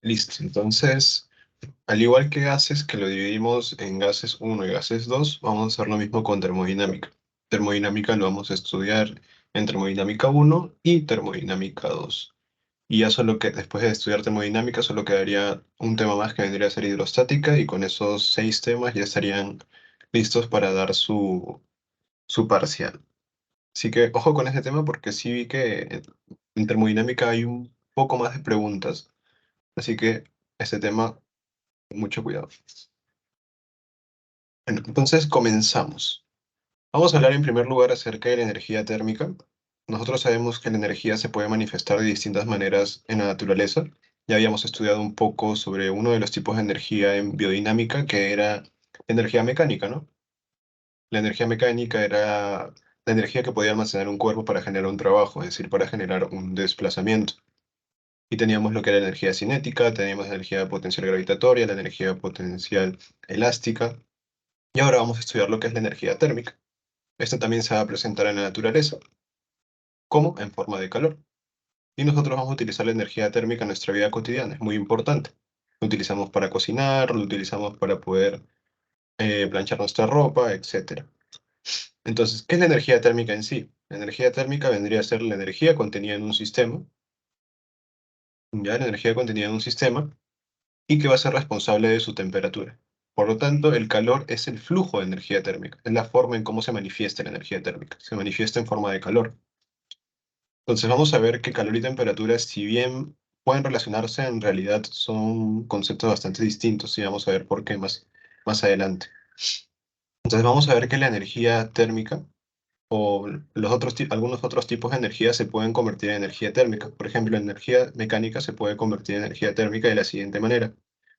Listo, entonces, al igual que gases, que lo dividimos en gases uno y gases 2, vamos a hacer lo mismo con termodinámica. Termodinámica lo vamos a estudiar en termodinámica uno y termodinámica 2. Y ya solo que después de estudiar termodinámica, solo quedaría un tema más que vendría a ser hidrostática, y con esos 6 temas ya estarían listos para dar su parcial. Así que ojo con ese tema porque sí vi que en termodinámica hay un poco más de preguntas, así que ese tema, mucho cuidado. Bueno, entonces comenzamos. Vamos a hablar en primer lugar acerca de la energía térmica. Nosotros sabemos que la energía se puede manifestar de distintas maneras en la naturaleza. Ya habíamos estudiado un poco sobre uno de los tipos de energía en biodinámica, que era energía mecánica, ¿no? La energía mecánica era la energía que podía almacenar un cuerpo para generar un trabajo, es decir, para generar un desplazamiento. Y teníamos lo que era la energía cinética, teníamos la energía potencial gravitatoria, la energía potencial elástica. Y ahora vamos a estudiar lo que es la energía térmica. Esta también se va a presentar en la naturaleza, como en forma de calor. Y nosotros vamos a utilizar la energía térmica en nuestra vida cotidiana, es muy importante. Lo utilizamos para cocinar, lo utilizamos para poder planchar nuestra ropa, etc. Entonces, ¿qué es la energía térmica en sí? La energía térmica vendría a ser la energía contenida en un sistema, ya la energía contenida en un sistema, y que va a ser responsable de su temperatura. Por lo tanto, el calor es el flujo de energía térmica, es la forma en cómo se manifiesta la energía térmica. Se manifiesta en forma de calor. Entonces vamos a ver que calor y temperatura, si bien pueden relacionarse, en realidad son conceptos bastante distintos, y vamos a ver por qué más adelante. Entonces vamos a ver que la energía térmica o algunos otros tipos de energía se pueden convertir en energía térmica. Por ejemplo, la energía mecánica se puede convertir en energía térmica de la siguiente manera.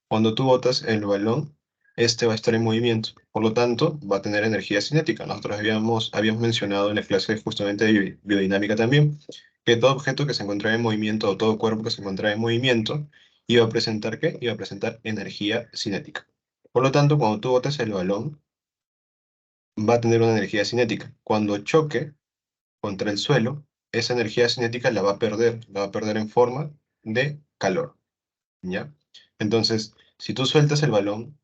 Cuando tú botas el balón, este va a estar en movimiento, por lo tanto, va a tener energía cinética. Nosotros habíamos mencionado en la clase justamente de biodinámica también, que todo objeto que se encuentra en movimiento o todo cuerpo que se encuentra en movimiento iba a presentar ¿qué? Iba a presentar energía cinética. Por lo tanto, cuando tú botas el balón, va a tener una energía cinética. Cuando choque contra el suelo, esa energía cinética la va a perder en forma de calor, ¿ya? Entonces, si tú sueltas el balón,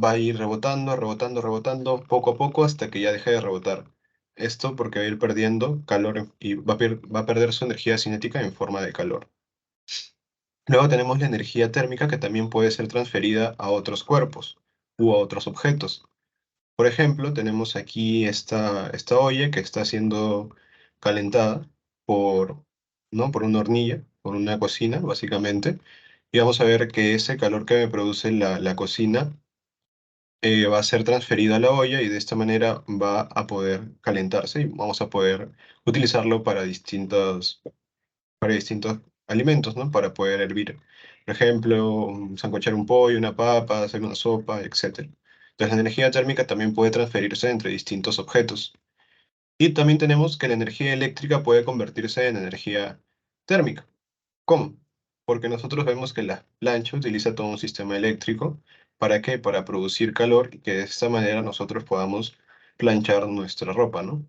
va a ir rebotando, rebotando, rebotando, poco a poco, hasta que ya deje de rebotar. Esto porque va a ir perdiendo calor y va a perder su energía cinética en forma de calor. Luego tenemos la energía térmica, que también puede ser transferida a otros cuerpos u a otros objetos. Por ejemplo, tenemos aquí esta olla que está siendo calentada por, ¿no? por una hornilla, por una cocina, básicamente. Y vamos a ver que ese calor que me produce la cocina va a ser transferido a la olla, y de esta manera va a poder calentarse y vamos a poder utilizarlo para distintos alimentos, ¿no? Para poder hervir, por ejemplo, sancochar un pollo, una papa, hacer una sopa, etc. Entonces, la energía térmica también puede transferirse entre distintos objetos. Y también tenemos que la energía eléctrica puede convertirse en energía térmica. ¿Cómo? Porque nosotros vemos que la plancha utiliza todo un sistema eléctrico. ¿Para qué? Para producir calor, y que de esta manera nosotros podamos planchar nuestra ropa, ¿no?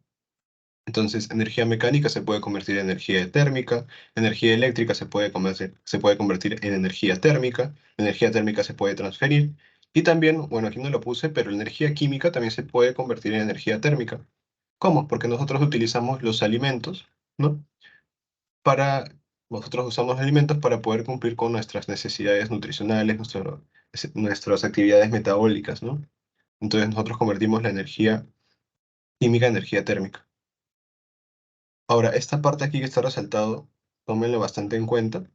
Entonces, energía mecánica se puede convertir en energía térmica, energía eléctrica se puede convertir en energía térmica se puede transferir, y también, bueno, aquí no lo puse, pero la energía química también se puede convertir en energía térmica. ¿Cómo? Porque nosotros utilizamos los alimentos, ¿no? Para, nosotros usamos alimentos para poder cumplir con nuestras necesidades nutricionales, nuestras actividades metabólicas, ¿no? Entonces nosotros convertimos la energía química en energía térmica. Ahora, esta parte aquí que está resaltado, tómenlo bastante en cuenta,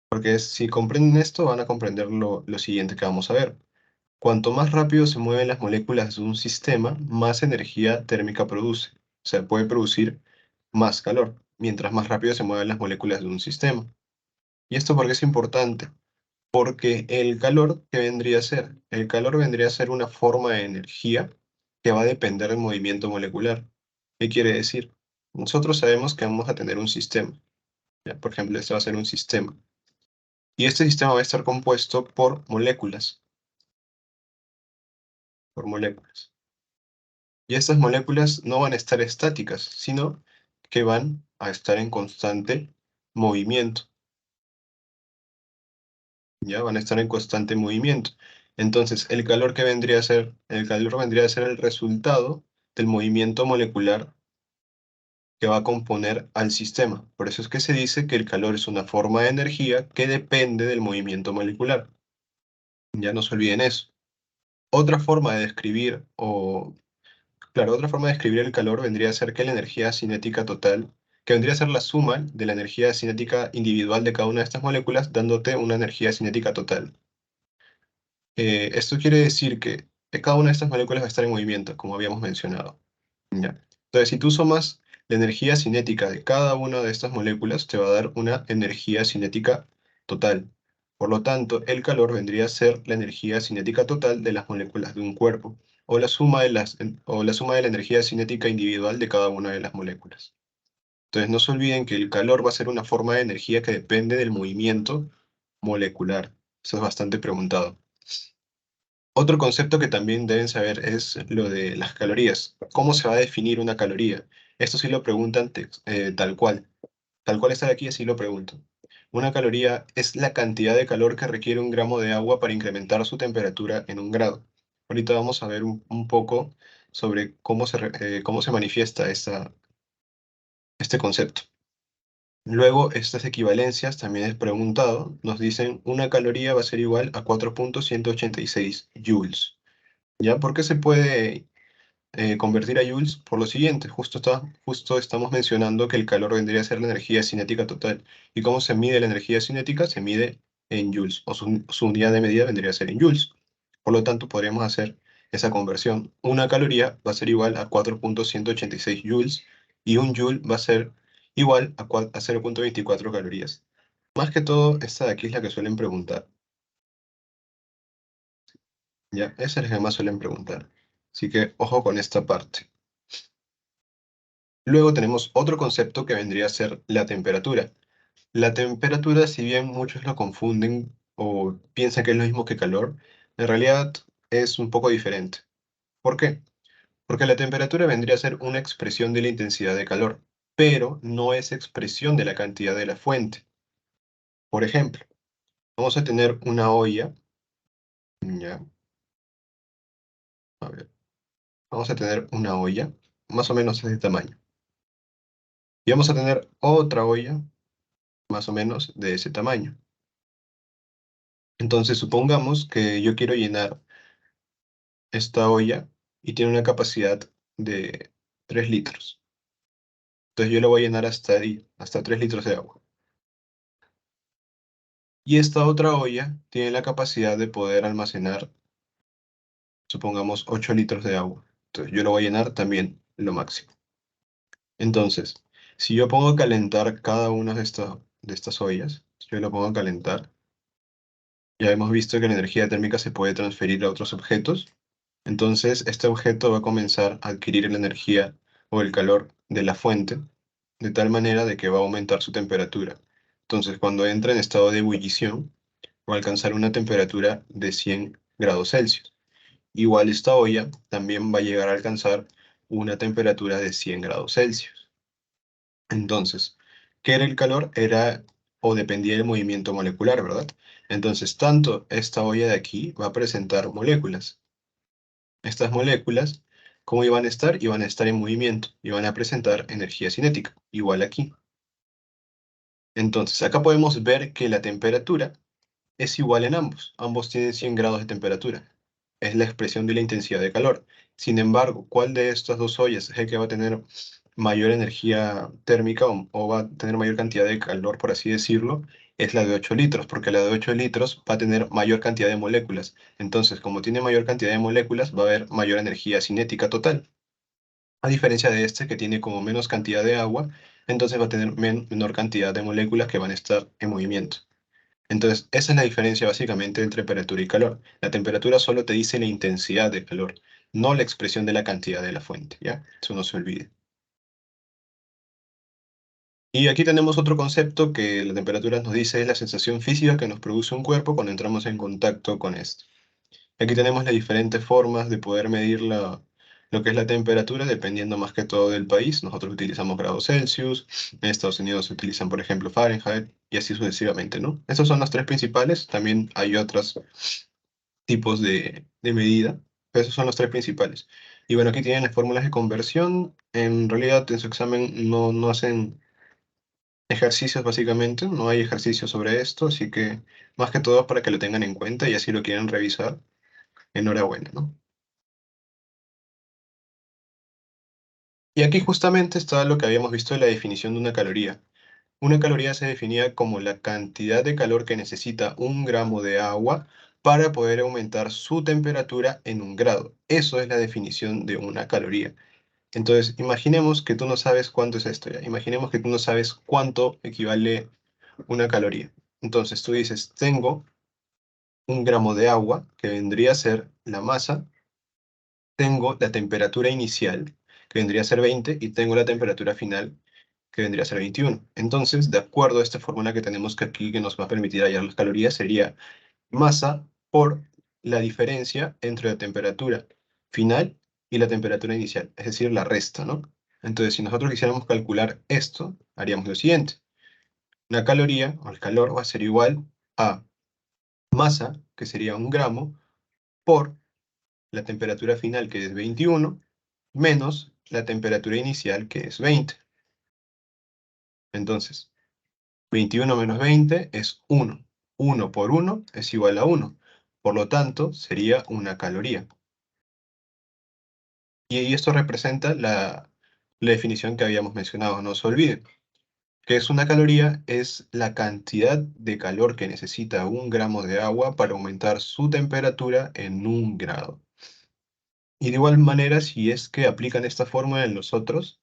porque si comprenden esto, van a comprender lo siguiente que vamos a ver. Cuanto más rápido se mueven las moléculas de un sistema, más energía térmica produce. O sea, puede producir más calor, mientras más rápido se mueven las moléculas de un sistema. ¿Y esto por qué es importante? Porque el calor, ¿qué vendría a ser? El calor vendría a ser una forma de energía que va a depender del movimiento molecular. ¿Qué quiere decir? Nosotros sabemos que vamos a tener un sistema. ¿Ya? Por ejemplo, este va a ser un sistema. Y este sistema va a estar compuesto por moléculas. Y estas moléculas no van a estar estáticas, sino que van a estar en constante movimiento. ya van a estar en constante movimiento. Entonces, el calor que vendría a ser, el calor vendría a ser el resultado del movimiento molecular que va a componer al sistema. Por eso es que se dice que el calor es una forma de energía que depende del movimiento molecular. Ya no se olviden eso. Otra forma de describir, claro, otra forma de describir el calor vendría a ser que la energía cinética total, que vendría a ser la suma de la energía cinética individual de cada una de estas moléculas, dándote una energía cinética total. Esto quiere decir que cada una de estas moléculas va a estar en movimiento, como habíamos mencionado. ¿Ya? Entonces, si tú sumas la energía cinética de cada una de estas moléculas, te va a dar una energía cinética total. Por lo tanto, el calor vendría a ser la energía cinética total de las moléculas de un cuerpo, o la suma de la energía cinética individual de cada una de las moléculas. Entonces, no se olviden que el calor va a ser una forma de energía que depende del movimiento molecular. Eso es bastante preguntado. Otro concepto que también deben saber es lo de las calorías. ¿Cómo se va a definir una caloría? Esto sí lo preguntan tal cual. Tal cual está aquí, así lo pregunto. Una caloría es la cantidad de calor que requiere un gramo de agua para incrementar su temperatura en 1 grado. Ahorita vamos a ver un poco sobre cómo se manifiesta este concepto. Luego, estas equivalencias también es preguntado. Nos dicen una caloría va a ser igual a 4,186 joules. ¿Ya? ¿Por qué se puede convertir a joules? Por lo siguiente, justo estamos mencionando que el calor vendría a ser la energía cinética total. ¿Y cómo se mide la energía cinética? Se mide en joules, o su unidad de medida vendría a ser en joules. Por lo tanto, podríamos hacer esa conversión. Una caloría va a ser igual a 4,186 joules y un joule va a ser igual a 0,24 calorías. Más que todo, esta de aquí es la que suelen preguntar. ¿Ya? Esa es la que más suelen preguntar. Así que ojo con esta parte. Luego tenemos otro concepto que vendría a ser la temperatura. La temperatura, si bien muchos lo confunden o piensan que es lo mismo que calor, en realidad es un poco diferente. ¿Por qué? Porque la temperatura vendría a ser una expresión de la intensidad de calor, pero no es expresión de la cantidad de la fuente. Por ejemplo, vamos a tener una olla, ya, a ver, vamos a tener una olla más o menos de este tamaño. Y vamos a tener otra olla más o menos de ese tamaño. Entonces, supongamos que yo quiero llenar esta olla y tiene una capacidad de 3 litros. Entonces, yo le voy a llenar hasta ahí, hasta 3 litros de agua. Y esta otra olla tiene la capacidad de poder almacenar, supongamos, 8 litros de agua. Entonces, yo lo voy a llenar también lo máximo. Entonces, si yo pongo a calentar cada una de estas ollas, yo lo pongo a calentar, ya hemos visto que la energía térmica se puede transferir a otros objetos. Entonces, este objeto va a comenzar a adquirir la energía o el calor de la fuente, de tal manera de que va a aumentar su temperatura. Entonces, cuando entra en estado de ebullición, va a alcanzar una temperatura de 100 grados Celsius. Igual esta olla también va a llegar a alcanzar una temperatura de 100 grados Celsius. Entonces, ¿qué era el calor? Era o dependía del movimiento molecular, ¿verdad? Entonces, tanto esta olla de aquí va a presentar moléculas. Estas moléculas, ¿cómo iban a estar? Iban a estar en movimiento, iban a presentar energía cinética, igual aquí. Entonces, acá podemos ver que la temperatura es igual en ambos. Ambos tienen 100 grados de temperatura. Es la expresión de la intensidad de calor. Sin embargo, ¿cuál de estas dos ollas es el que va a tener mayor energía térmica o va a tener mayor cantidad de calor, por así decirlo? Es la de 8 litros, porque la de 8 litros va a tener mayor cantidad de moléculas. Entonces, como tiene mayor cantidad de moléculas, va a haber mayor energía cinética total. A diferencia de este, que tiene como menos cantidad de agua, entonces va a tener menor cantidad de moléculas que van a estar en movimiento. Entonces, esa es la diferencia básicamente entre temperatura y calor. La temperatura solo te dice la intensidad de calor, no la expresión de la cantidad de la fuente, ¿ya? Eso no se olvide. Y aquí tenemos otro concepto que la temperatura nos dice es la sensación física que nos produce un cuerpo cuando entramos en contacto con esto. Aquí tenemos las diferentes formas de poder medir lo que es la temperatura, dependiendo más que todo del país. Nosotros utilizamos grados Celsius, en Estados Unidos se utilizan, por ejemplo, Fahrenheit, y así sucesivamente, ¿no? Estos son los tres principales, también hay otros tipos de medida, pero esos son los tres principales. Y bueno, aquí tienen las fórmulas de conversión. En realidad, en su examen no hacen ejercicios básicamente, no hay ejercicios sobre esto, así que más que todo para que lo tengan en cuenta y así lo quieren revisar, enhorabuena, ¿no? Y aquí justamente está lo que habíamos visto de la definición de una caloría. Una caloría se definía como la cantidad de calor que necesita un gramo de agua para poder aumentar su temperatura en 1 grado. Eso es la definición de una caloría. Entonces, imaginemos que tú no sabes cuánto es esto ya. Imaginemos que tú no sabes cuánto equivale una caloría. Entonces tú dices, tengo 1 gramo de agua, que vendría a ser la masa, tengo la temperatura inicial, que vendría a ser 20, y tengo la temperatura final, que vendría a ser 21. Entonces, de acuerdo a esta fórmula que tenemos que aquí, que nos va a permitir hallar las calorías, sería masa por la diferencia entre la temperatura final y la temperatura inicial, es decir, la resta, ¿no? Entonces, si nosotros quisiéramos calcular esto, haríamos lo siguiente. Una caloría, o el calor, va a ser igual a masa, que sería 1 gramo, por la temperatura final, que es 21, menos la temperatura inicial, que es 20. Entonces, 21 menos 20 es 1. 1 por 1 es igual a 1. Por lo tanto, sería una caloría. Y esto representa la definición que habíamos mencionado, no se olviden. Que es una caloría, es la cantidad de calor que necesita 1 gramo de agua para aumentar su temperatura en 1 grado. Y de igual manera, si es que aplican esta fórmula en los otros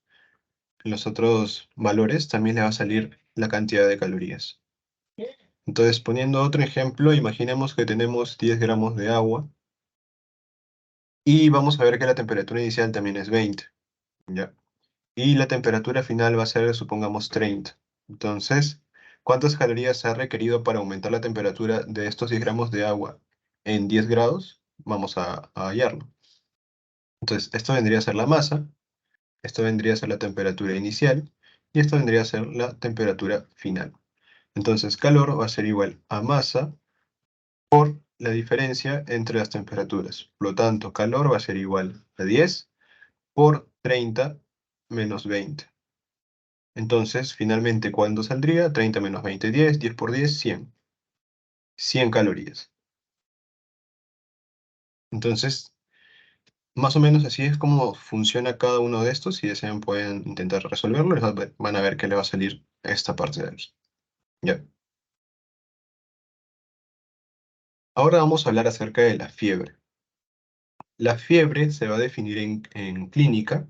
valores, también le va a salir la cantidad de calorías. Entonces, poniendo otro ejemplo, imaginemos que tenemos 10 gramos de agua y vamos a ver que la temperatura inicial también es 20, ¿ya? Y la temperatura final va a ser, supongamos, 30. Entonces, ¿cuántas calorías se ha requerido para aumentar la temperatura de estos 10 gramos de agua en 10 grados? Vamos a hallarlo. Entonces, esto vendría a ser la masa, esto vendría a ser la temperatura inicial y esto vendría a ser la temperatura final. Entonces, calor va a ser igual a masa por la diferencia entre las temperaturas. Por lo tanto, calor va a ser igual a 10 por 30 menos 20. Entonces, finalmente, ¿cuánto saldría? 30 menos 20, 10, 10 por 10, 100. 100 calorías. Entonces, más o menos así es como funciona cada uno de estos. Si desean, pueden intentar resolverlo. Van a ver que le va a salir esta parte de aquí. Ya. Ahora vamos a hablar acerca de la fiebre. La fiebre se va a definir en clínica,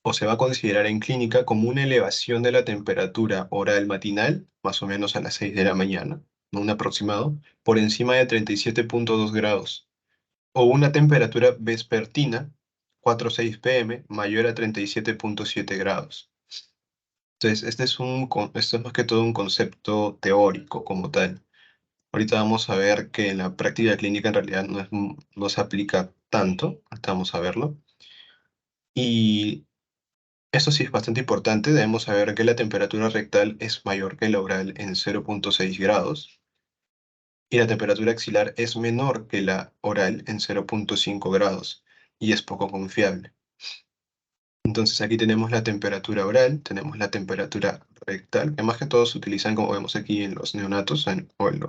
o se va a considerar en clínica como una elevación de la temperatura oral matinal, más o menos a las 6 de la mañana, ¿no? Un aproximado, por encima de 37,2 grados, o una temperatura vespertina, 4:06 p.m., mayor a 37,7 grados. Entonces, esto es más que todo un concepto teórico como tal. Ahorita vamos a ver que en la práctica clínica en realidad no se aplica tanto, ahorita vamos a verlo. Y eso sí es bastante importante, debemos saber que la temperatura rectal es mayor que la oral en 0,6 grados y la temperatura axilar es menor que la oral en 0,5 grados y es poco confiable. Entonces aquí tenemos la temperatura oral, tenemos la temperatura rectal, que más que todo se utilizan como vemos aquí en los neonatos o en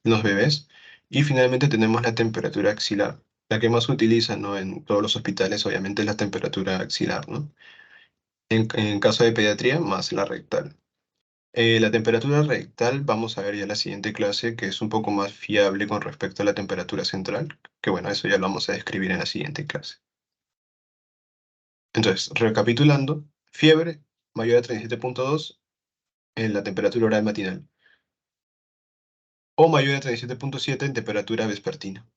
los bebés. Y finalmente tenemos la temperatura axilar, la que más se utiliza, ¿no? En todos los hospitales, obviamente, es la temperatura axilar, ¿no? En caso de pediatría, más la rectal. La temperatura rectal, vamos a ver ya en la siguiente clase, que es un poco más fiable con respecto a la temperatura central, que bueno, eso ya lo vamos a describir en la siguiente clase. Entonces, recapitulando, fiebre mayor a 37,2 en la temperatura oral matinal, o mayor a 37,7 en temperatura vespertina.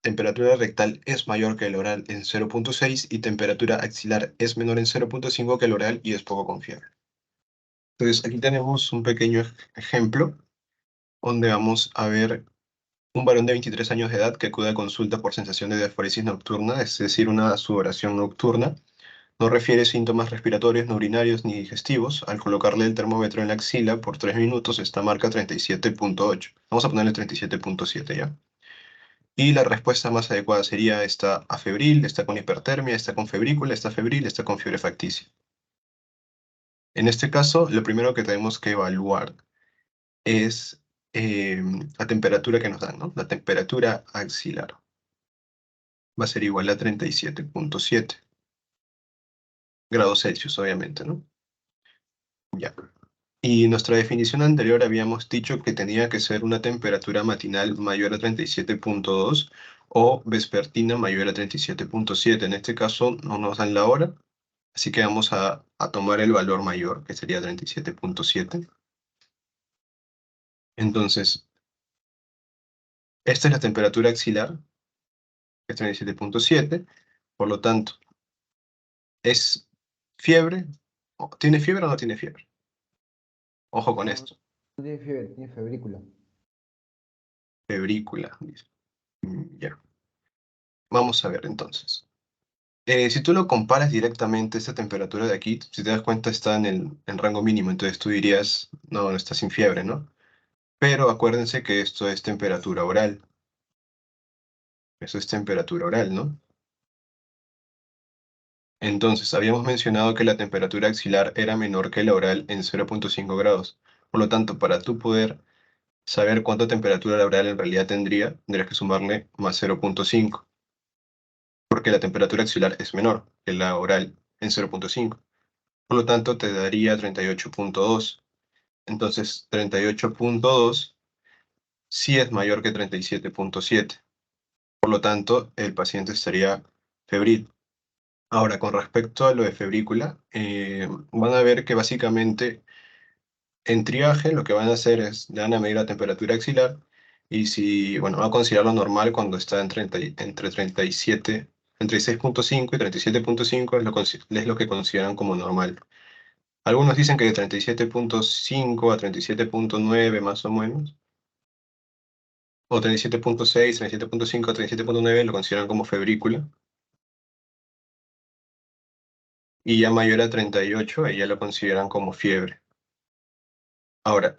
Temperatura rectal es mayor que el oral en 0,6 y temperatura axilar es menor en 0,5 que el oral y es poco confiable. Entonces, aquí tenemos un pequeño ejemplo donde vamos a ver Un varón de 23 años de edad que acude a consulta por sensación de diaforesis nocturna, es decir, una sudoración nocturna, no refiere síntomas respiratorios, no urinarios ni digestivos. Al colocarle el termómetro en la axila por 3 minutos, esta marca 37.8. Vamos a ponerle 37.7 ya. Y la respuesta más adecuada sería está afebril, está con hipertermia, está con febrícula, está febril, está con fiebre facticia. En este caso, lo primero que tenemos que evaluar es la temperatura que nos dan, ¿no? La temperatura axilar va a ser igual a 37.7 grados Celsius, obviamente, ¿no? Ya. Y en nuestra definición anterior habíamos dicho que tenía que ser una temperatura matinal mayor a 37.2 o vespertina mayor a 37.7. En este caso no nos dan la hora, así que vamos a tomar el valor mayor, que sería 37.7. Entonces, esta es la temperatura axilar, que es 37.7. Por lo tanto, ¿es fiebre? ¿Tiene fiebre o no tiene fiebre? Ojo con No, esto. no tiene fiebre, tiene febrícula. Febrícula, dice. Ya. Vamos a ver entonces. Si tú lo comparas directamente, esta temperatura de aquí, si te das cuenta, está en rango mínimo, entonces tú dirías, no, no está sin fiebre, ¿no? Pero acuérdense que esto es temperatura oral. Eso es temperatura oral, ¿no? Entonces, habíamos mencionado que la temperatura axilar era menor que la oral en 0.5 grados. Por lo tanto, para tú poder saber cuánta temperatura la oral en realidad tendrías que sumarle más 0.5, porque la temperatura axilar es menor que la oral en 0.5. Por lo tanto, te daría 38.2. Entonces, 38.2 sí es mayor que 37.7. Por lo tanto, el paciente estaría febril. Ahora, con respecto a lo de febrícula, van a ver que básicamente en triaje lo que van a hacer es, le van a medir la temperatura axilar y si, bueno, va a considerarlo normal cuando está en 30 entre 37, entre 6.5 y 37.5 es lo que consideran como normal. Algunos dicen que de 37.5 a 37.9 más o menos, o 37.6, 37.5 a 37.9 lo consideran como febrícula, y ya mayor a 38, ahí ya lo consideran como fiebre. Ahora,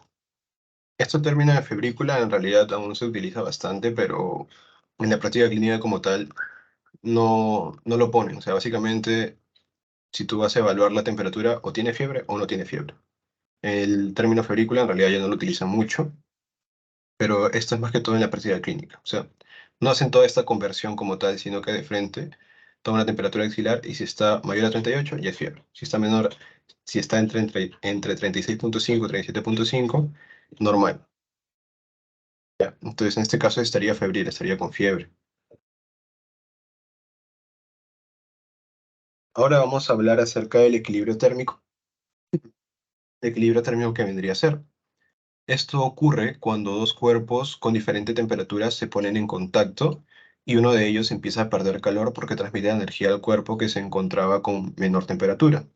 este término de febrícula en realidad aún se utiliza bastante, pero en la práctica clínica como tal no lo ponen. O sea, básicamente, si tú vas a evaluar la temperatura, o tiene fiebre o no tiene fiebre. El término febrícula en realidad ya no lo utilizan mucho, pero esto es más que todo en la práctica clínica. O sea, no hacen toda esta conversión como tal, sino que de frente toman la temperatura axilar y si está mayor a 38, ya es fiebre. Si está menor, si está entre 36.5 y 37.5, normal. Ya. Entonces, en este caso estaría febril, estaría con fiebre. Ahora vamos a hablar acerca del equilibrio térmico. El equilibrio térmico que vendría a ser. Esto ocurre cuando dos cuerpos con diferente temperatura se ponen en contacto y uno de ellos empieza a perder calor porque transmite energía al cuerpo que se encontraba con menor temperatura.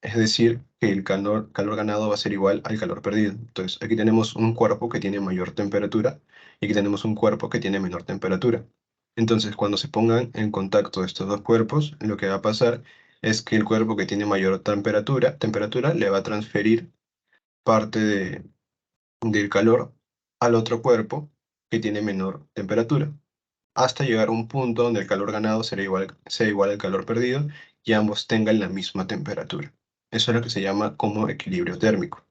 Es decir, que el calor ganado va a ser igual al calor perdido. Entonces, aquí tenemos un cuerpo que tiene mayor temperatura y aquí tenemos un cuerpo que tiene menor temperatura. Entonces, cuando se pongan en contacto estos dos cuerpos, lo que va a pasar es que el cuerpo que tiene mayor temperatura le va a transferir parte del calor al otro cuerpo que tiene menor temperatura, hasta llegar a un punto donde el calor ganado sea igual al calor perdido y ambos tengan la misma temperatura. Eso es lo que se llama como equilibrio térmico.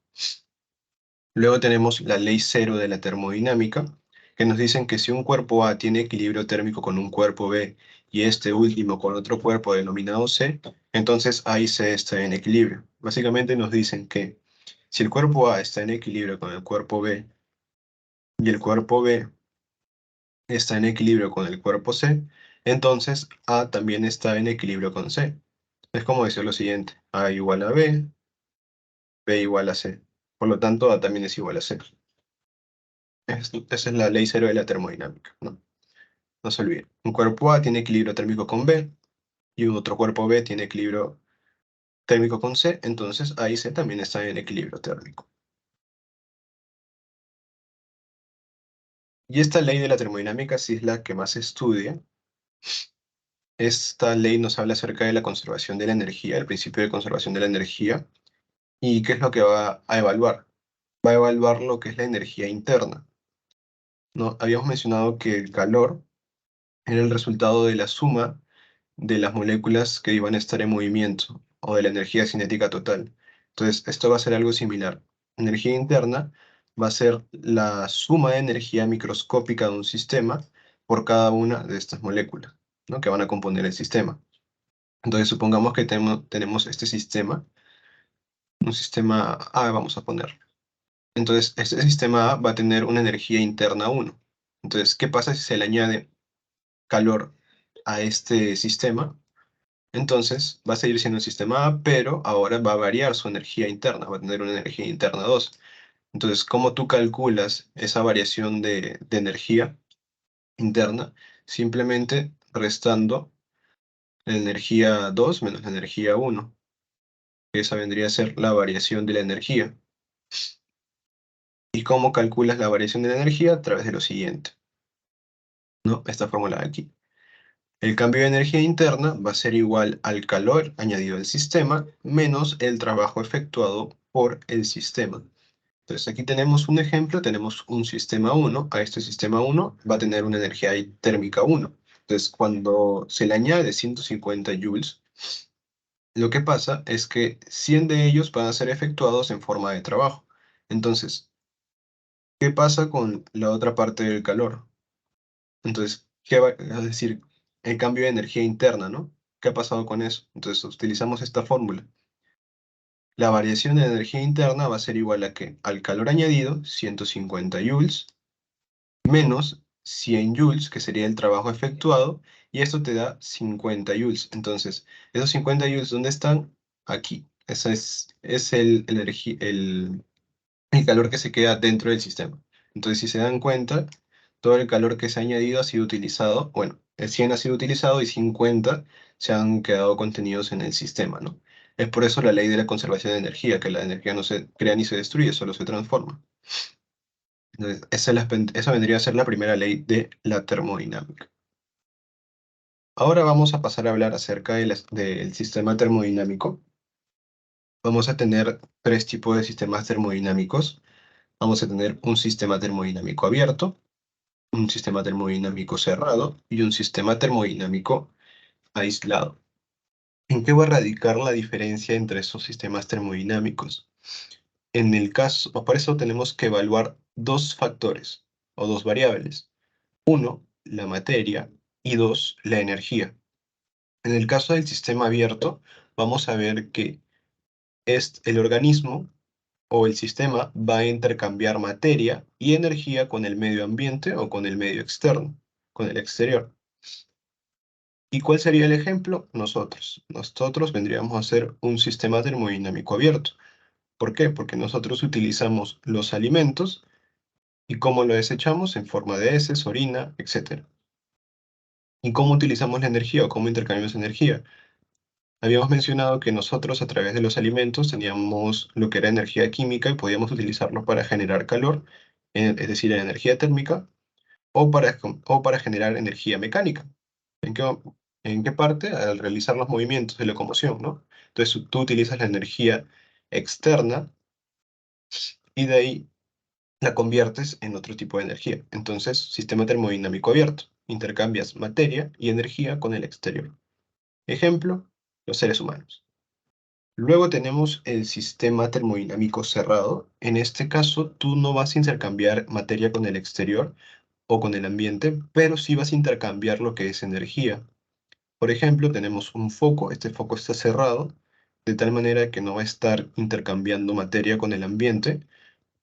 Luego tenemos la ley cero de la termodinámica, que nos dicen que si un cuerpo A tiene equilibrio térmico con un cuerpo B y este último con otro cuerpo denominado C, entonces A y C está en equilibrio. Básicamente nos dicen que si el cuerpo A está en equilibrio con el cuerpo B y el cuerpo B está en equilibrio con el cuerpo C, entonces A también está en equilibrio con C. Es como decir lo siguiente, A igual a B, B igual a C. Por lo tanto, A también es igual a C. Esa es la ley cero de la termodinámica, ¿no? No se olviden. Un cuerpo A tiene equilibrio térmico con B y un otro cuerpo B tiene equilibrio térmico con C, entonces A y C también están en equilibrio térmico. Y esta ley de la termodinámica sí es la que más se estudia. Esta ley nos habla acerca de la conservación de la energía, el principio de conservación de la energía. ¿Y qué es lo que va a evaluar? Va a evaluar lo que es la energía interna, ¿no? Habíamos mencionado que el calor era el resultado de la suma de las moléculas que iban a estar en movimiento, o de la energía cinética total. Entonces, esto va a ser algo similar. Energía interna va a ser la suma de energía microscópica de un sistema por cada una de estas moléculas, ¿no? Que van a componer el sistema. Entonces, supongamos que tenemos este sistema, un sistema A, vamos a poner. Entonces, este sistema A va a tener una energía interna 1. Entonces, ¿qué pasa si se le añade calor a este sistema? Entonces, va a seguir siendo un sistema A, pero ahora va a variar su energía interna, va a tener una energía interna 2. Entonces, ¿cómo tú calculas esa variación de energía interna? Simplemente restando la energía 2 menos la energía 1. Esa vendría a ser la variación de la energía. ¿Y cómo calculas la variación de la energía? A través de lo siguiente, ¿no? Esta fórmula de aquí. El cambio de energía interna va a ser igual al calor añadido al sistema menos el trabajo efectuado por el sistema. Entonces aquí tenemos un ejemplo, tenemos un sistema 1. A este sistema 1 va a tener una energía térmica 1. Entonces cuando se le añade 150 joules, lo que pasa es que 100 de ellos van a ser efectuados en forma de trabajo. Entonces, ¿qué pasa con la otra parte del calor? Entonces, ¿qué va a decir? El cambio de energía interna, ¿no? ¿Qué ha pasado con eso? Entonces, utilizamos esta fórmula. La variación de energía interna va a ser igual a ¿qué? Al calor añadido, 150 joules, menos 100 joules, que sería el trabajo efectuado, y esto te da 50 joules. Entonces, esos 50 joules, ¿dónde están? Aquí. Ese es el calor que se queda dentro del sistema. Entonces, si se dan cuenta, todo el calor que se ha añadido ha sido utilizado, bueno, el 100 ha sido utilizado y 50 se han quedado contenidos en el sistema, ¿no? Es por eso la ley de la conservación de energía, que la energía no se crea ni se destruye, solo se transforma. Entonces, esa vendría a ser la primera ley de la termodinámica. Ahora vamos a pasar a hablar acerca del sistema termodinámico. Vamos a tener tres tipos de sistemas termodinámicos. Vamos a tener un sistema termodinámico abierto, un sistema termodinámico cerrado y un sistema termodinámico aislado. ¿En qué va a radicar la diferencia entre esos sistemas termodinámicos? En el caso, o para eso tenemos que evaluar dos factores o dos variables. Uno, la materia, y dos, la energía. En el caso del sistema abierto, vamos a ver que el organismo o el sistema va a intercambiar materia y energía con el medio ambiente o con el medio externo, con el exterior. ¿Y cuál sería el ejemplo? Nosotros. Nosotros vendríamos a ser un sistema termodinámico abierto. ¿Por qué? Porque nosotros utilizamos los alimentos y cómo lo desechamos en forma de heces, orina, etc. ¿Y cómo utilizamos la energía o cómo intercambiamos energía? Habíamos mencionado que nosotros a través de los alimentos teníamos lo que era energía química y podíamos utilizarlo para generar calor, es decir, energía térmica, o para generar energía mecánica. ¿En qué, en qué parte? Al realizar los movimientos de locomoción, ¿no? Entonces tú utilizas la energía externa y de ahí la conviertes en otro tipo de energía. Entonces, sistema termodinámico abierto. Intercambias materia y energía con el exterior. Ejemplo, los seres humanos. Luego tenemos el sistema termodinámico cerrado. En este caso, tú no vas a intercambiar materia con el exterior o con el ambiente, pero sí vas a intercambiar lo que es energía. Por ejemplo, tenemos un foco, este foco está cerrado, de tal manera que no va a estar intercambiando materia con el ambiente,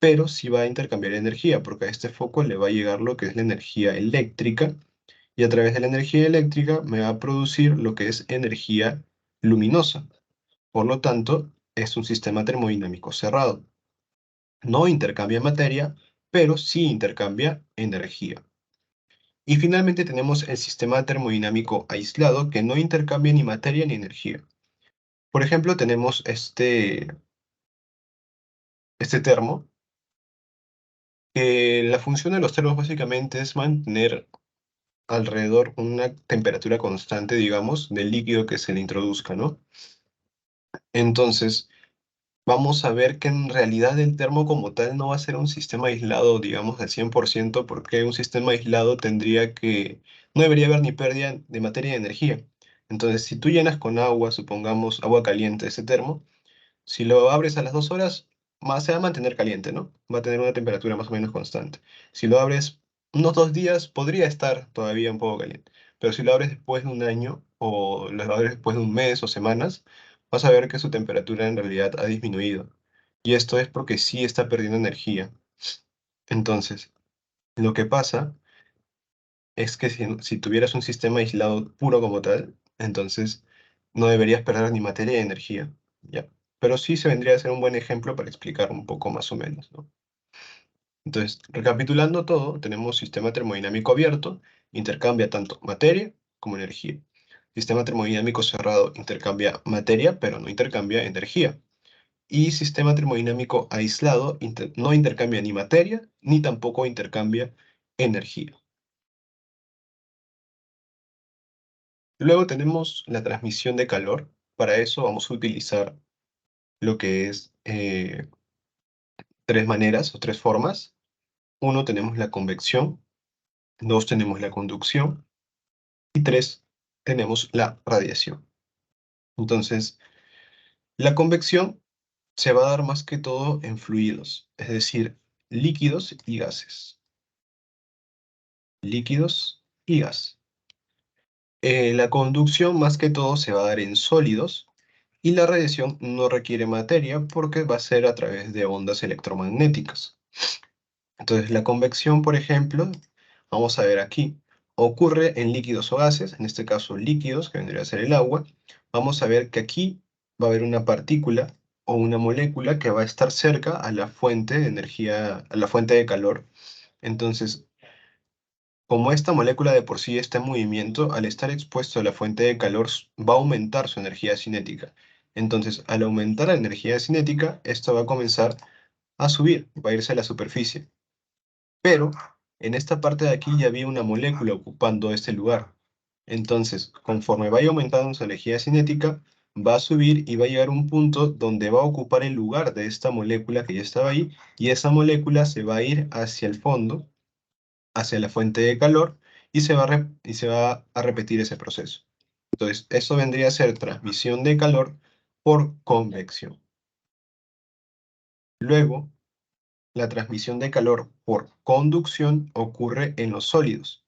pero sí va a intercambiar energía, porque a este foco le va a llegar lo que es la energía eléctrica, y a través de la energía eléctrica me va a producir lo que es energía luminosa. Por lo tanto, es un sistema termodinámico cerrado. No intercambia materia, pero sí intercambia energía. Y finalmente tenemos el sistema termodinámico aislado, que no intercambia ni materia ni energía. Por ejemplo, tenemos este termo, La función de los termos básicamente es mantener alrededor una temperatura constante, digamos, del líquido que se le introduzca, ¿no? Entonces, vamos a ver que en realidad el termo como tal no va a ser un sistema aislado, digamos, al 100%, porque un sistema aislado no debería haber ni pérdida de materia y energía. Entonces, si tú llenas con agua, supongamos agua caliente ese termo, si lo abres a las 2 horas, se va a mantener caliente, ¿no? Va a tener una temperatura más o menos constante. Si lo abres unos 2 días, podría estar todavía un poco caliente. Pero si lo abres después de un año, o lo abres después de un mes o semanas, vas a ver que su temperatura en realidad ha disminuido. Y esto es porque sí está perdiendo energía. Entonces, lo que pasa es que si tuvieras un sistema aislado puro como tal, entonces no deberías perder ni materia ni energía, ¿ya? Pero sí se vendría a ser un buen ejemplo para explicar un poco más o menos, ¿no? Entonces, recapitulando todo, tenemos sistema termodinámico abierto, intercambia tanto materia como energía. Sistema termodinámico cerrado intercambia materia, pero no intercambia energía. Y sistema termodinámico aislado no intercambia ni materia, ni tampoco intercambia energía. Luego tenemos la transmisión de calor. Para eso vamos a utilizar lo que es tres maneras o tres formas. Uno, tenemos la convección. Dos, tenemos la conducción. Y tres, tenemos la radiación. Entonces, la convección se va a dar más que todo en fluidos, es decir, líquidos y gases. Líquidos y gas. La conducción más que todo se va a dar en sólidos. Y la radiación no requiere materia porque va a ser a través de ondas electromagnéticas. Entonces, la convección, por ejemplo, vamos a ver aquí, ocurre en líquidos o gases, en este caso líquidos, que vendría a ser el agua. Vamos a ver que aquí va a haber una partícula o una molécula que va a estar cerca a la fuente de energía, a la fuente de calor. Entonces, como esta molécula de por sí está en movimiento, al estar expuesto a la fuente de calor va a aumentar su energía cinética. Entonces, al aumentar la energía cinética, esto va a comenzar a subir, va a irse a la superficie. Pero en esta parte de aquí ya había una molécula ocupando este lugar. Entonces, conforme vaya aumentando su energía cinética, va a subir y va a llegar a un punto donde va a ocupar el lugar de esta molécula que ya estaba ahí, y esa molécula se va a ir hacia el fondo, hacia la fuente de calor, y se va a repetir ese proceso. Entonces, eso vendría a ser transmisión de calor por convección. Luego, la transmisión de calor por conducción ocurre en los sólidos.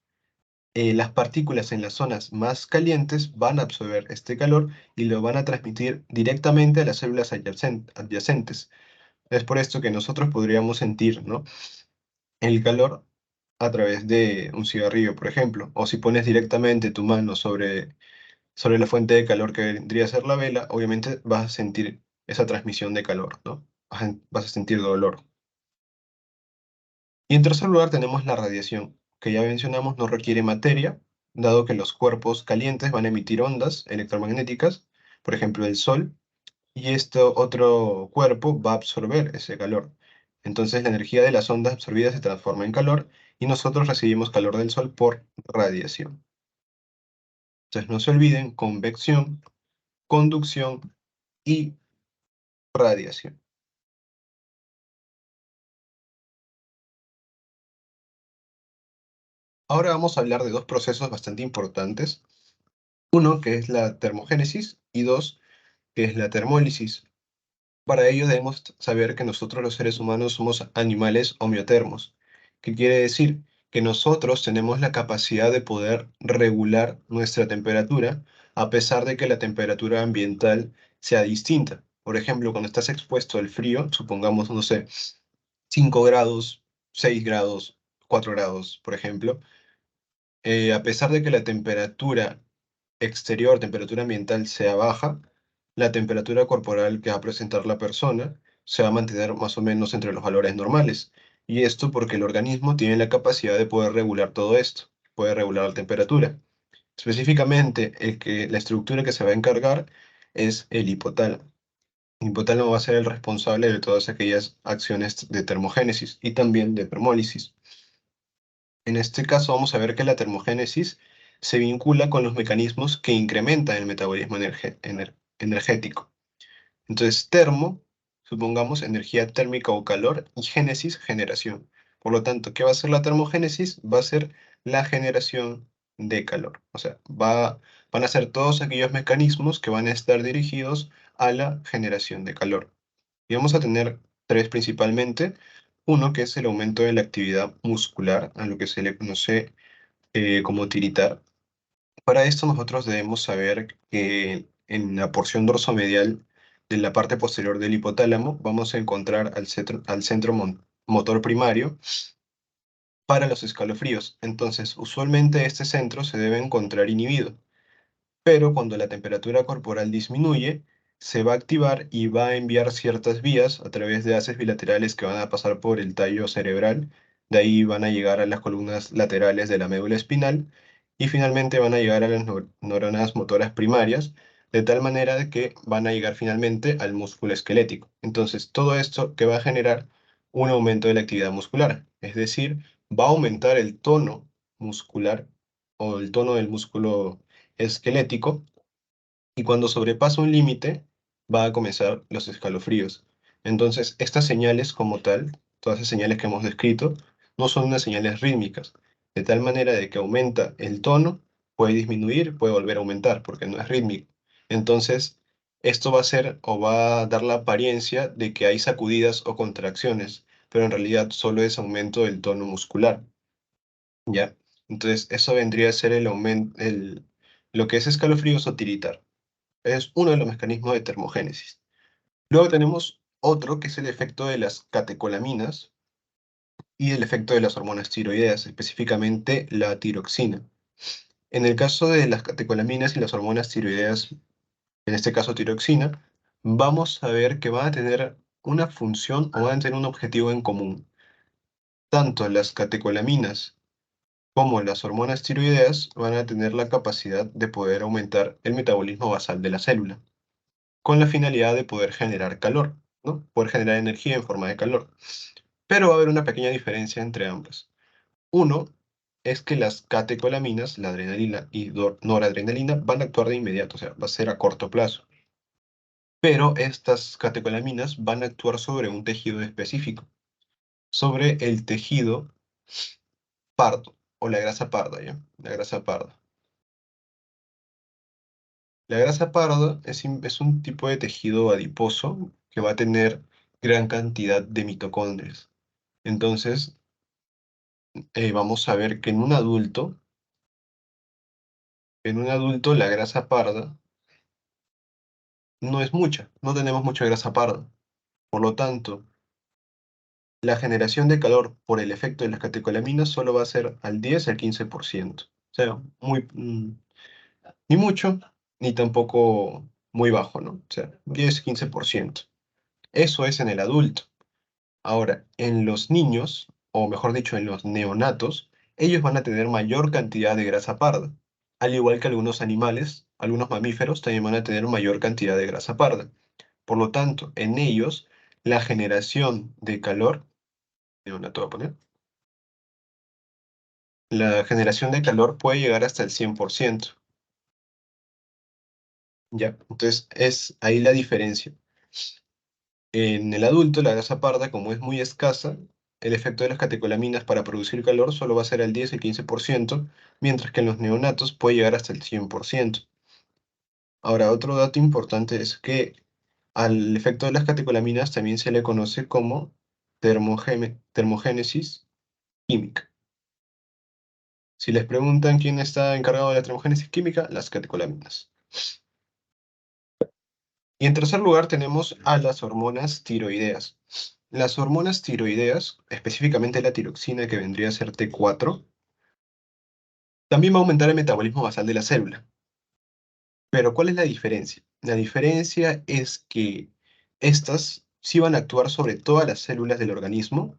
Las partículas en las zonas más calientes van a absorber este calor y lo van a transmitir directamente a las células adyacentes. Es por esto que nosotros podríamos sentir, ¿no?, el calor a través de un cigarrillo, por ejemplo, o si pones directamente tu mano sobre la fuente de calor que vendría a ser la vela, obviamente vas a sentir esa transmisión de calor, ¿no? Vas a sentir dolor. Y en tercer lugar tenemos la radiación, que ya mencionamos no requiere materia, dado que los cuerpos calientes van a emitir ondas electromagnéticas, por ejemplo el Sol, y este otro cuerpo va a absorber ese calor. Entonces la energía de las ondas absorbidas se transforma en calor y nosotros recibimos calor del Sol por radiación. Entonces no se olviden, convección, conducción y radiación. Ahora vamos a hablar de dos procesos bastante importantes. Uno, que es la termogénesis, y dos, que es la termólisis. Para ello debemos saber que nosotros los seres humanos somos animales homeotermos, que quiere decir que nosotros tenemos la capacidad de poder regular nuestra temperatura a pesar de que la temperatura ambiental sea distinta. Por ejemplo, cuando estás expuesto al frío, supongamos, no sé, 5 grados, 6 grados, 4 grados, por ejemplo, a pesar de que la temperatura exterior, temperatura ambiental sea baja, la temperatura corporal que va a presentar la persona se va a mantener más o menos entre los valores normales. Y esto porque el organismo tiene la capacidad de poder regular todo esto, puede regular la temperatura. Específicamente, la estructura que se va a encargar es el hipotálamo. El hipotálamo va a ser el responsable de todas aquellas acciones de termogénesis y también de termólisis. En este caso vamos a ver que la termogénesis se vincula con los mecanismos que incrementan el metabolismo energético. Entonces, termo, supongamos energía térmica o calor, y génesis, generación. Por lo tanto, ¿qué va a ser la termogénesis? Va a ser la generación de calor. O sea, van a ser todos aquellos mecanismos que van a estar dirigidos a la generación de calor. Y vamos a tener tres principalmente. Uno que es el aumento de la actividad muscular, a lo que se le conoce como tiritar. Para esto nosotros debemos saber que en la porción dorsomedial de la parte posterior del hipotálamo vamos a encontrar al centro motor primario para los escalofríos. Entonces, usualmente este centro se debe encontrar inhibido, pero cuando la temperatura corporal disminuye, se va a activar y va a enviar ciertas vías a través de haces bilaterales que van a pasar por el tallo cerebral, de ahí van a llegar a las columnas laterales de la médula espinal y finalmente van a llegar a las neuronas motoras primarias, de tal manera de que van a llegar finalmente al músculo esquelético. Entonces, todo esto que va a generar un aumento de la actividad muscular, es decir, va a aumentar el tono muscular o el tono del músculo esquelético, y cuando sobrepasa un límite va a comenzar los escalofríos. Entonces, estas señales como tal, todas esas señales que hemos descrito, no son unas señales rítmicas, de tal manera de que aumenta el tono, puede disminuir, puede volver a aumentar, porque no es rítmico. Entonces, esto va a ser o va a dar la apariencia de que hay sacudidas o contracciones, pero en realidad solo es aumento del tono muscular. ¿Ya? Entonces, eso vendría a ser el aumento, lo que es escalofríos o tiritar. Es uno de los mecanismos de termogénesis. Luego tenemos otro que es el efecto de las catecolaminas y el efecto de las hormonas tiroideas, específicamente la tiroxina. En el caso de las catecolaminas y las hormonas tiroideas, en este caso tiroxina, vamos a ver que van a tener una función o van a tener un objetivo en común. Tanto las catecolaminas como las hormonas tiroideas van a tener la capacidad de poder aumentar el metabolismo basal de la célula, con la finalidad de poder generar calor, ¿no? Poder generar energía en forma de calor. Pero va a haber una pequeña diferencia entre ambas. Uno es que las catecolaminas, la adrenalina y noradrenalina, van a actuar de inmediato, o sea, va a ser a corto plazo. Pero estas catecolaminas van a actuar sobre un tejido específico, sobre el tejido pardo, o la grasa parda, ¿ya? La grasa parda. La grasa parda es un tipo de tejido adiposo que va a tener gran cantidad de mitocondrias. Entonces, vamos a ver que en un adulto la grasa parda no es mucha, no tenemos mucha grasa parda. Por lo tanto, la generación de calor por el efecto de las catecolaminas solo va a ser al 10 al 15%. O sea, ni mucho, ni tampoco muy bajo, ¿no? O sea, 10-15%. Eso es en el adulto. Ahora, en los niños, o mejor dicho, en los neonatos, ellos van a tener mayor cantidad de grasa parda. Al igual que algunos animales, algunos mamíferos también van a tener mayor cantidad de grasa parda. Por lo tanto, en ellos, la generación de calor, neonato voy a poner, la generación de calor puede llegar hasta el 100%. ¿Ya? Entonces, es ahí la diferencia. En el adulto, la grasa parda, como es muy escasa, el efecto de las catecolaminas para producir calor solo va a ser al 10 y 15%, mientras que en los neonatos puede llegar hasta el 100%. Ahora, otro dato importante es que al efecto de las catecolaminas también se le conoce como termogénesis química. Si les preguntan quién está encargado de la termogénesis química, las catecolaminas. Y en tercer lugar tenemos a las hormonas tiroideas. Las hormonas tiroideas, específicamente la tiroxina que vendría a ser T4, también va a aumentar el metabolismo basal de la célula. Pero ¿cuál es la diferencia? La diferencia es que estas sí van a actuar sobre todas las células del organismo,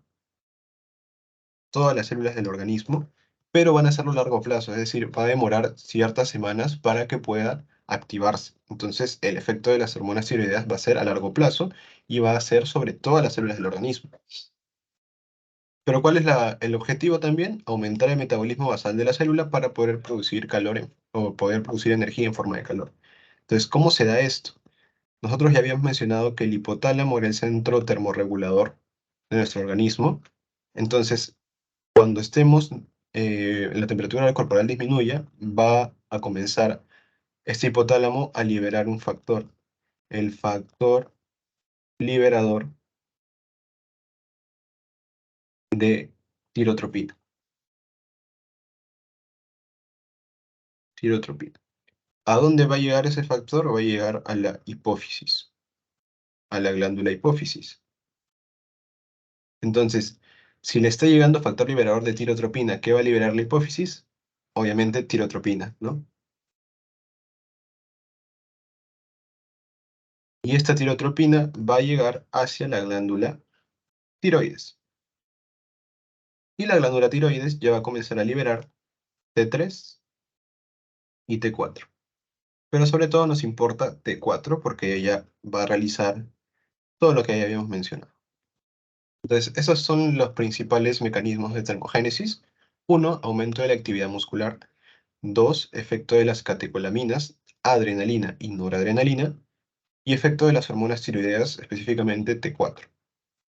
pero van a hacerlo a largo plazo, es decir, va a demorar ciertas semanas para que pueda activarse. Entonces, el efecto de las hormonas tiroideas va a ser a largo plazo y va a ser sobre todas las células del organismo. Pero ¿cuál es el objetivo también? Aumentar el metabolismo basal de la célula para poder producir calor o poder producir energía en forma de calor. Entonces, ¿cómo se da esto? Nosotros ya habíamos mencionado que el hipotálamo era el centro termorregulador de nuestro organismo. Entonces, cuando estemos, la temperatura corporal disminuya, va a comenzar este hipotálamo a liberar un factor, el factor liberador de tirotropina. Tirotropina. ¿A dónde va a llegar ese factor? Va a llegar a la hipófisis, a la glándula hipófisis. Entonces, si le está llegando factor liberador de tirotropina, ¿qué va a liberar la hipófisis? Obviamente tirotropina, ¿no? Y esta tirotropina va a llegar hacia la glándula tiroides. Y la glándula tiroides ya va a comenzar a liberar T3 y T4. Pero sobre todo nos importa T4 porque ella va a realizar todo lo que ya habíamos mencionado. Entonces, esos son los principales mecanismos de termogénesis. 1, aumento de la actividad muscular. 2, efecto de las catecolaminas, adrenalina y noradrenalina. Y efecto de las hormonas tiroideas, específicamente T4.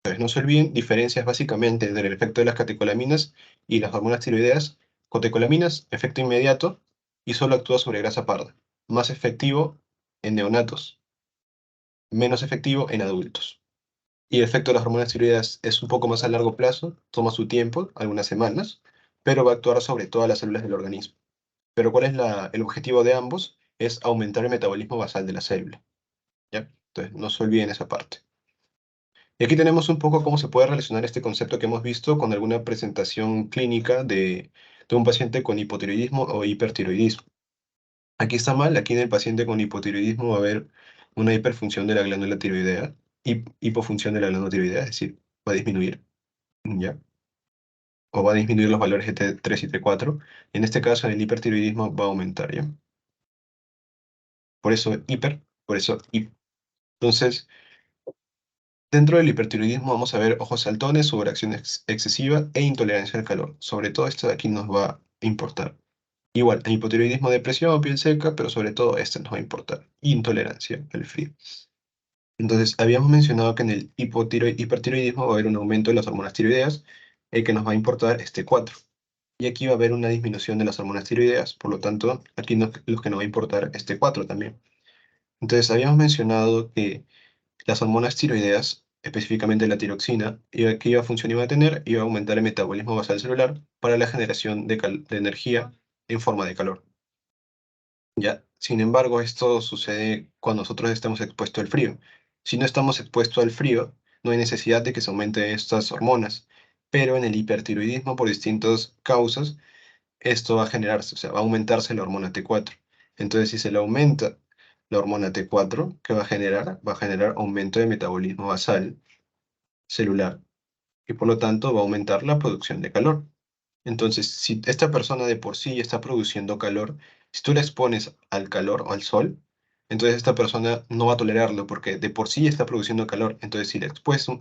Entonces, no se olviden, diferencias básicamente entre el efecto de las catecolaminas y las hormonas tiroideas. Catecolaminas, efecto inmediato y solo actúa sobre grasa parda. Más efectivo en neonatos, menos efectivo en adultos. Y el efecto de las hormonas tiroideas es un poco más a largo plazo, toma su tiempo, algunas semanas, pero va a actuar sobre todas las células del organismo. Pero ¿cuál es el objetivo de ambos? Es aumentar el metabolismo basal de la célula, ¿ya? Entonces, no se olviden esa parte. Y aquí tenemos un poco cómo se puede relacionar este concepto que hemos visto con alguna presentación clínica de un paciente con hipotiroidismo o hipertiroidismo. Aquí está mal, aquí en el paciente con hipotiroidismo va a haber una hiperfunción de la glándula tiroidea, hipofunción de la glándula tiroidea, es decir, va a disminuir, ¿ya? O va a disminuir los valores de T3 y T4. En este caso, en el hipertiroidismo va a aumentar, ¿ya? Por eso hiper, por eso hipo. Entonces, dentro del hipertiroidismo vamos a ver ojos saltones, sudoración excesiva e intolerancia al calor. Sobre todo esto de aquí nos va a importar. Igual, en hipotiroidismo, depresión, piel seca, pero sobre todo este nos va a importar. Intolerancia al frío. Entonces, habíamos mencionado que en el hipertiroidismo va a haber un aumento de las hormonas tiroideas, el que nos va a importar es T4. Y aquí va a haber una disminución de las hormonas tiroideas, por lo tanto, aquí los que nos va a importar es T4 también. Entonces, habíamos mencionado que las hormonas tiroideas, específicamente la tiroxina, que iba a función iba a tener, iba a aumentar el metabolismo basal celular para la generación de energía en forma de calor. ¿Ya? Sin embargo, esto sucede cuando nosotros estamos expuestos al frío. Si no estamos expuestos al frío, no hay necesidad de que se aumenten estas hormonas. Pero en el hipertiroidismo, por distintas causas, esto va a generarse, o sea, va a aumentarse la hormona T4. Entonces, si se le aumenta la hormona T4, ¿qué va a generar? Va a generar aumento de metabolismo basal celular y por lo tanto va a aumentar la producción de calor. Entonces, si esta persona de por sí ya está produciendo calor, si tú la expones al calor o al sol, entonces esta persona no va a tolerarlo porque de por sí ya está produciendo calor. Entonces, si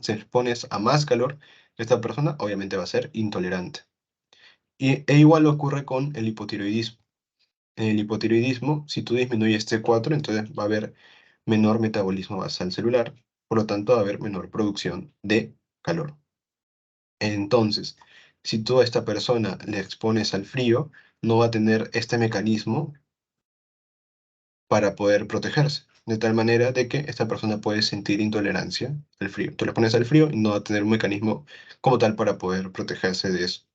se expones a más calor, esta persona obviamente va a ser intolerante. E igual ocurre con el hipotiroidismo. En el hipotiroidismo, si tú disminuyes T4, entonces va a haber menor metabolismo basal celular, por lo tanto va a haber menor producción de calor. Entonces, si tú a esta persona le expones al frío, no va a tener este mecanismo para poder protegerse, de tal manera de que esta persona puede sentir intolerancia al frío. Tú le pones al frío y no va a tener un mecanismo como tal para poder protegerse de eso.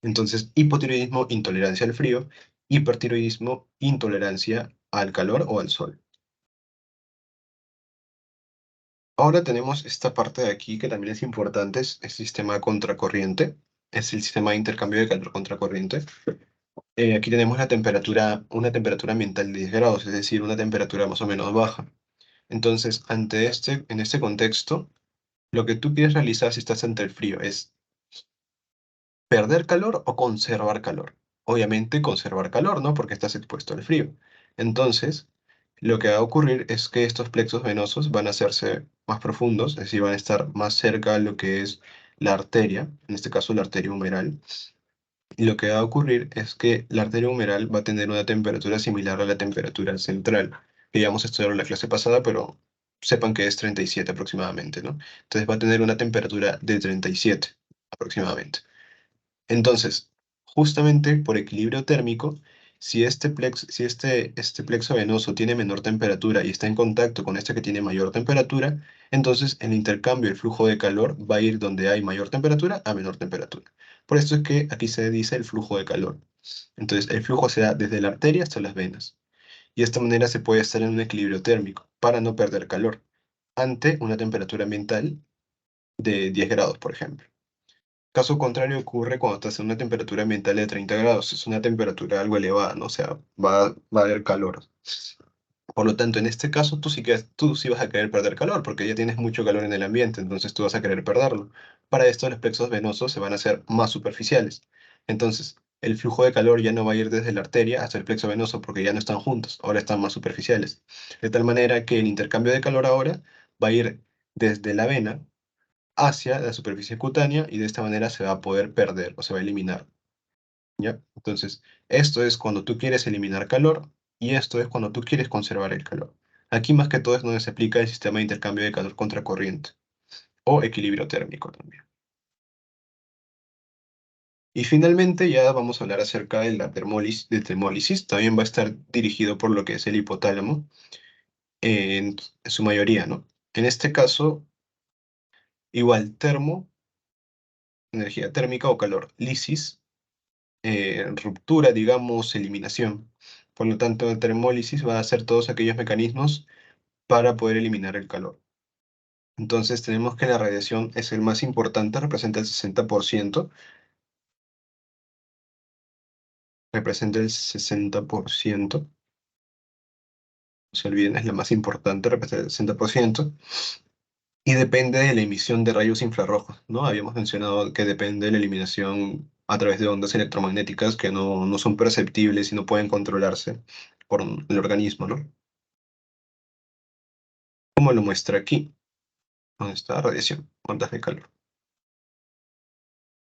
Entonces, hipotiroidismo, intolerancia al frío; hipertiroidismo, intolerancia al calor o al sol. Ahora tenemos esta parte de aquí que también es importante, es el sistema contracorriente, es el sistema de intercambio de calor contracorriente. Aquí tenemos una temperatura ambiental de 10 grados, es decir, una temperatura más o menos baja. Entonces, en este contexto, lo que tú quieres realizar si estás ante el frío es perder calor o conservar calor. Obviamente conservar calor, ¿no? Porque estás expuesto al frío. Entonces, lo que va a ocurrir es que estos plexos venosos van a hacerse más profundos, es decir, van a estar más cerca de lo que es la arteria, en este caso la arteria humeral. Y lo que va a ocurrir es que la arteria humeral va a tener una temperatura similar a la temperatura central, que ya hemos estudiado en la clase pasada, pero sepan que es 37 aproximadamente, ¿no? Entonces va a tener una temperatura de 37 aproximadamente. Entonces, justamente por equilibrio térmico, si este plexo venoso tiene menor temperatura y está en contacto con este que tiene mayor temperatura, entonces el intercambio, el flujo de calor va a ir donde hay mayor temperatura a menor temperatura. Por esto es que aquí se dice el flujo de calor. Entonces, el flujo se da desde la arteria hasta las venas. Y de esta manera se puede estar en un equilibrio térmico para no perder calor ante una temperatura ambiental de 10 grados, por ejemplo. Caso contrario ocurre cuando estás en una temperatura ambiental de 30 grados. Es una temperatura algo elevada, ¿no? O sea, va a haber calor. Por lo tanto, en este caso, tú sí vas a querer perder calor, porque ya tienes mucho calor en el ambiente, entonces tú vas a querer perderlo. Para esto, los plexos venosos se van a hacer más superficiales. Entonces, el flujo de calor ya no va a ir desde la arteria hasta el plexo venoso, porque ya no están juntos, ahora están más superficiales. De tal manera que el intercambio de calor ahora va a ir desde la vena hacia la superficie cutánea y de esta manera se va a poder perder o se va a eliminar, ¿ya? Entonces, esto es cuando tú quieres eliminar calor y esto es cuando tú quieres conservar el calor. Aquí más que todo es donde se aplica el sistema de intercambio de calor contracorriente o equilibrio térmico también. Y finalmente ya vamos a hablar acerca de la termólisis. También va a estar dirigido por lo que es el hipotálamo en su mayoría, ¿no? En este caso, igual termo, energía térmica o calor. Lisis, ruptura, digamos, eliminación. Por lo tanto, la termólisis va a hacer todos aquellos mecanismos para poder eliminar el calor. Entonces tenemos que la radiación es el más importante, representa el 60%, no se olviden, es la más importante, representa el 60%, y depende de la emisión de rayos infrarrojos, ¿no? Habíamos mencionado que depende de la eliminación a través de ondas electromagnéticas que no son perceptibles y no pueden controlarse por el organismo, ¿no? Como lo muestra aquí, donde está radiación, ondas de calor.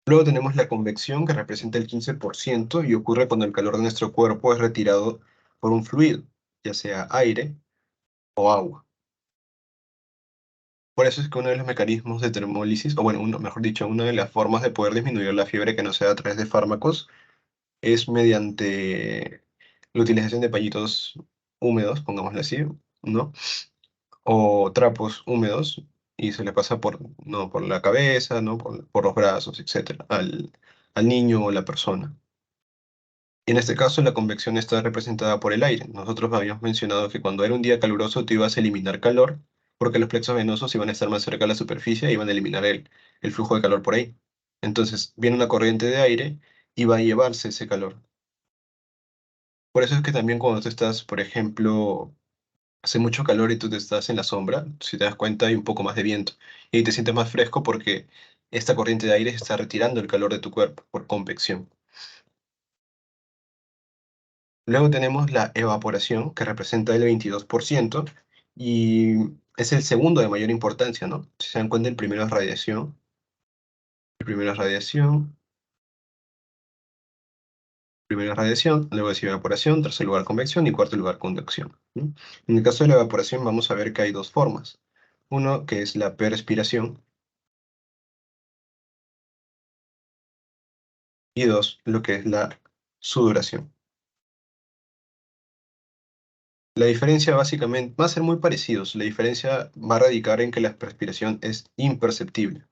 Luego tenemos la convección, que representa el 15% y ocurre cuando el calor de nuestro cuerpo es retirado por un fluido, ya sea aire o agua. Por eso es que uno de los mecanismos de termólisis, o bueno, mejor dicho, una de las formas de poder disminuir la fiebre que no sea a través de fármacos, es mediante la utilización de pañitos húmedos, pongámoslo así, ¿no? O trapos húmedos, y se le pasa no, por la cabeza, ¿no? Por los brazos, etcétera, al niño o la persona. En este caso, la convección está representada por el aire. Nosotros habíamos mencionado que cuando era un día caluroso tú ibas a eliminar calor, porque los plexos venosos iban a estar más cerca de la superficie y iban a eliminar el flujo de calor por ahí. Entonces, viene una corriente de aire y va a llevarse ese calor. Por eso es que también cuando tú estás, por ejemplo, hace mucho calor y tú te estás en la sombra, si te das cuenta hay un poco más de viento y ahí te sientes más fresco porque esta corriente de aire está retirando el calor de tu cuerpo por convección. Luego tenemos la evaporación, que representa el 22%, y es el segundo de mayor importancia, ¿no? Si se dan cuenta, el primero es radiación, luego es evaporación, tercer lugar convección y cuarto lugar conducción, ¿no? En el caso de la evaporación vamos a ver que hay dos formas. Uno que es la perspiración y dos, lo que es la sudoración. La diferencia básicamente va a ser muy parecidos. La diferencia va a radicar en que la perspiración es imperceptible.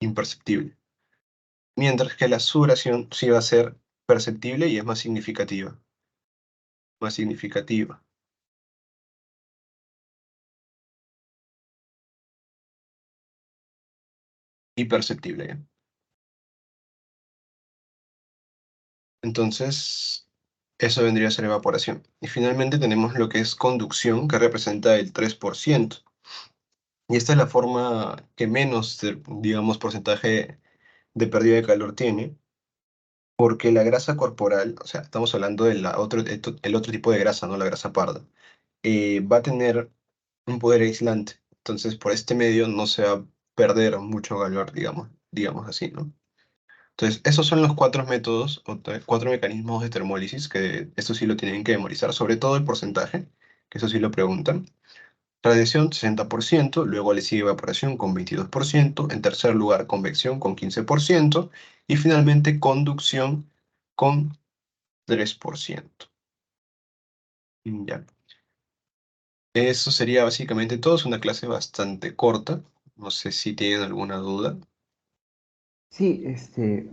Imperceptible. Mientras que la sudoración sí va a ser perceptible y es más significativa. Más significativa y perceptible, ¿ya? Entonces, eso vendría a ser evaporación. Y finalmente tenemos lo que es conducción, que representa el 3%. Y esta es la forma que menos, digamos, porcentaje de pérdida de calor tiene, Porque la grasa corporal, o sea, estamos hablando de el otro tipo de grasa, no la grasa parda, va a tener un poder aislante. Entonces, por este medio no se va a perder mucho valor, digamos así, ¿no? Entonces, esos son los cuatro métodos, cuatro mecanismos de termólisis, que eso sí lo tienen que memorizar, sobre todo el porcentaje, que eso sí lo preguntan. Radiación 60%, luego le sigue evaporación con 22%, en tercer lugar convección con 15% y finalmente conducción con 3%. Ya. Eso sería básicamente todo, es una clase bastante corta. No sé si tienen alguna duda. Sí, bueno.